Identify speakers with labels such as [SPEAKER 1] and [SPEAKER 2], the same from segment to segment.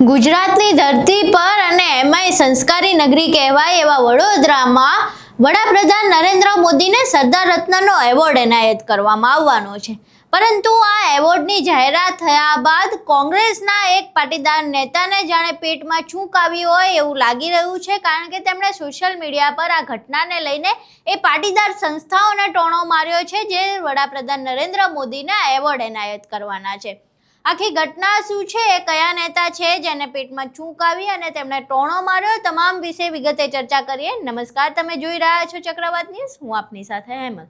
[SPEAKER 1] ગુજરાતની ધરતી પર અને એમાંય સંસ્કારી નગરી કહેવાય એવા વડોદરામાં વડાપ્રધાન નરેન્દ્ર મોદીને સરદાર રત્નનો એવોર્ડ એનાયત કરવામાં આવવાનો છે। પરંતુ આ એવોર્ડની જાહેરાત થયા બાદ કોંગ્રેસના એક પાટીદાર નેતાને જાણે પેટમાં છૂંક આવી હોય એવું લાગી રહ્યું છે, કારણ કે તેમણે સોશિયલ મીડિયા પર આ ઘટનાને લઈને એ પાટીદાર સંસ્થાઓને ટોણો માર્યો છે, જે વડાપ્રધાન નરેન્દ્ર મોદીને આ એવોર્ડ એનાયત કરવાના છે। આખી ઘટના શું છે, એ કયા નેતા છે જેને પેટમાં છૂંક આવી અને તેમણે ટોણો માર્યો, તમામ વિશે વિગતે ચર્ચા કરીએ। નમસ્કાર, તમે જોઈ રહ્યા છો ચક્રવાત ન્યૂઝ, હું આપની સાથે હેમંત।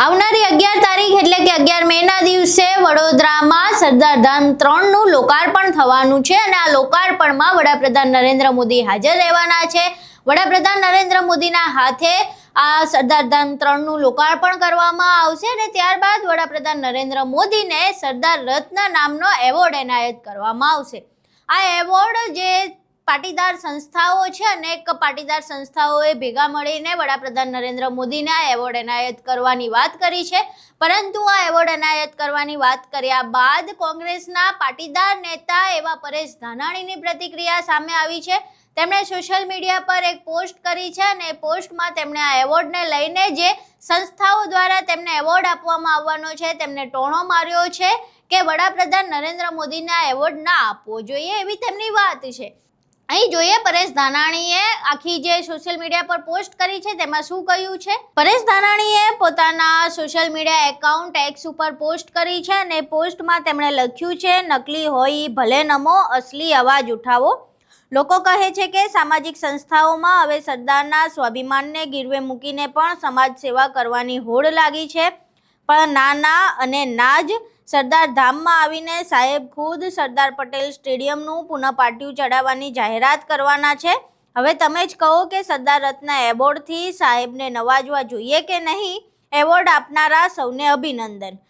[SPEAKER 1] આવનારી 11 તારીખ એટલે કે 11 મેના દિવસે વડોદરામાં સરદાર ધામ 3 નું લોકાર્પણ થવાનું છે અને આ લોકાર્પણમાં વડાપ્રધાન નરેન્દ્ર મોદી હાજર રહેવાના છે। વડાપ્રધાન નરેન્દ્ર મોદીના હાથે આ સરદાર ધામ 3 નું લોકાર્પણ કરવામાં આવશે અને ત્યારબાદ વડાપ્રધાન નરેન્દ્ર મોદીને સરદાર રત્ન નામનો એવોર્ડ એનાયત કરવામાં આવશે। આ એવોર્ડ જે પાટીદાર સંસ્થાઓ છે, અનેક પાટીદાર સંસ્થાઓએ ભેગા મળીને વડાપ્રધાન નરેન્દ્ર મોદીને આ એવોર્ડ એનાયત કરવાની વાત કરી છે, પરંતુ આ એવોર્ડ એનાયત કરવાની વાત કર્યા બાદ કોંગ્રેસના પાટીદાર નેતા એવા પરેશ ધાનાણીની પ્રતિક્રિયા સામે આવી છે। તેમણે સોશિયલ મીડિયા પર એક પોસ્ટ કરી છે અને એ પોસ્ટમાં તેમણે આ એવોર્ડને લઈને જે સંસ્થાઓ દ્વારા તેમને એવોર્ડ આપવામાં આવવાનો છે તેમને ટોણો માર્યો છે કે વડાપ્રધાન નરેન્દ્ર મોદીને આ એવોર્ડ ના આપવો જોઈએ, એવી તેમની વાત છે। અહીં જોઈએ પરેશ ધાનાણીએ આખી જે સોશિયલ મીડિયા પર પોસ્ટ કરી છે તેમાં શું કહ્યું છે। પરેશ ધાનાણીએ પોતાના સોશિયલ મીડિયા એકાઉન્ટ એક્સ ઉપર પોસ્ટ કરી છે અને પોસ્ટમાં તેમણે લખ્યું છે, નકલી હોય ભલે નમો, અસલી અવાજ ઉઠાવો। લોકો કહે છે કે સામાજિક સંસ્થાઓમાં હવે સરદારના સ્વાભિમાનને ગીરવે મૂકીને પણ સમાજ સેવા કરવાની હોડ લાગી છે, પણ ના અને ના જ સરદાર ધામમાં આવીને સાહેબ ખુદ સરદાર પટેલ સ્ટેડિયમનું પુનઃપાટિયું ચડાવવાની જાહેરાત કરવાના છે। હવે તમે જ કહો કે સરદાર રત્ન એવોર્ડથી સાહેબને નવાજવા જોઈએ કે નહીં? એવોર્ડ આપનારા સૌને અભિનંદન।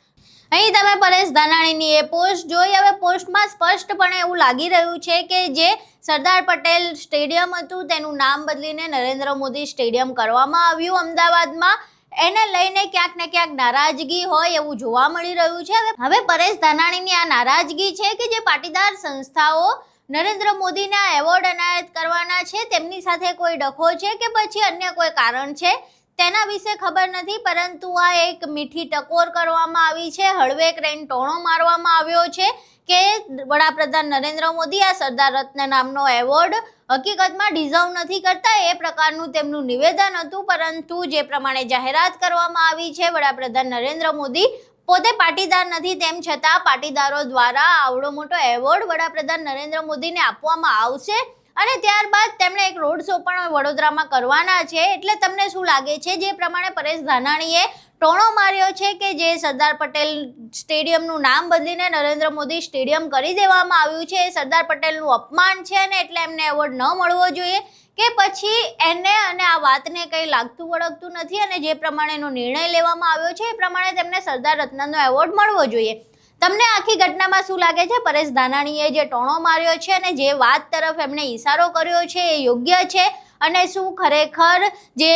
[SPEAKER 1] અહીં તમે પરેશ ધાનાણીની એ પોસ્ટ જોઈ। હવે પોસ્ટમાં સ્પષ્ટપણે એવું લાગી રહ્યું છે કે જે સરદાર પટેલ સ્ટેડિયમ હતું તેનું નામ બદલીને નરેન્દ્ર મોદી સ્ટેડિયમ કરવામાં આવ્યું અમદાવાદમાં, એને લઈને ક્યાંક ને ક્યાંક નારાજગી હોય એવું જોવા મળી રહ્યું છે। હવે પરેશ ધાનાણીની આ નારાજગી છે કે જે પાટીદાર સંસ્થાઓ નરેન્દ્ર મોદીને આ એવોર્ડ એનાયત કરવાના છે તેમની સાથે કોઈ ડખો છે કે પછી અન્ય કોઈ કારણ છે તેના વિશે ખબર નથી, પરંતુ આ એક મીઠી ટકોર કરવામાં આવી છે, હળવેક રહીને ટોણો મારવામાં આવ્યો છે કે વડાપ્રધાન નરેન્દ્ર મોદી આ સરદાર રત્ન નામનો એવોર્ડ હકીકતમાં ડિઝર્વ નથી કરતા, એ પ્રકારનું તેમનું નિવેદન હતું। પરંતુ જે પ્રમાણે જાહેરાત કરવામાં આવી છે, વડાપ્રધાન નરેન્દ્ર મોદી પોતે પાટીદાર નથી, તેમ છતાં પાટીદારો દ્વારા આવડો મોટો એવોર્ડ વડાપ્રધાન નરેન્દ્ર મોદીને આપવામાં આવશે અને ત્યારબાદ તેમણે એક રોડ શો પણ વડોદરામાં કરવાના છે। એટલે તમને શું લાગે છે, જે પ્રમાણે પરેશ ધાનાણીએ ટોણો માર્યો છે કે જે સરદાર પટેલ સ્ટેડિયમનું નામ બદલીને નરેન્દ્ર મોદી સ્ટેડિયમ કરી દેવામાં આવ્યું છે, એ સરદાર પટેલનું અપમાન છે અને એટલે એમને એવોર્ડ ન મળવો જોઈએ, કે પછી એને અને આ વાતને કંઈ લાગતું વળગતું નથી અને જે પ્રમાણેનો નિર્ણય લેવામાં આવ્યો છે એ પ્રમાણે તેમને સરદાર રત્નનો એવોર્ડ મળવો જોઈએ? તમને આખી ઘટનામાં શું લાગે છે? પરેશ ધાનાણીએ જે ટોણો માર્યો છે અને જે વાત તરફ એમણે ઈશારો કર્યો છે એ યોગ્ય છે? અને શું ખરેખર જે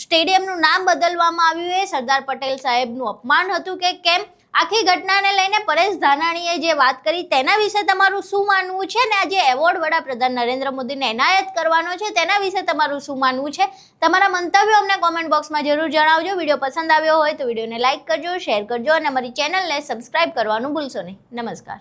[SPEAKER 1] સ્ટેડિયમનું નામ બદલવામાં આવ્યું એ સરદાર પટેલ સાહેબનું અપમાન હતું કે કેમ? આખી ઘટનાને લઈને પરેશ ધાનાણીએ જે વાત કરી તેના વિશે તમારું શું માનવું છે ને આ જે એવોર્ડ વડાપ્રધાન નરેન્દ્ર મોદીને એનાયત કરવાનો છે તેના વિશે તમારું શું માનવું છે? તમારા મંતવ્યો અમને કોમેન્ટ બોક્સમાં જરૂર જણાવજો। વિડીયો પસંદ આવ્યો હોય તો વિડીયોને લાઇક કરજો, શેર કરજો અને અમારી ચેનલને સબસ્ક્રાઇબ કરવાનું ભૂલશો નહીં। નમસ્કાર।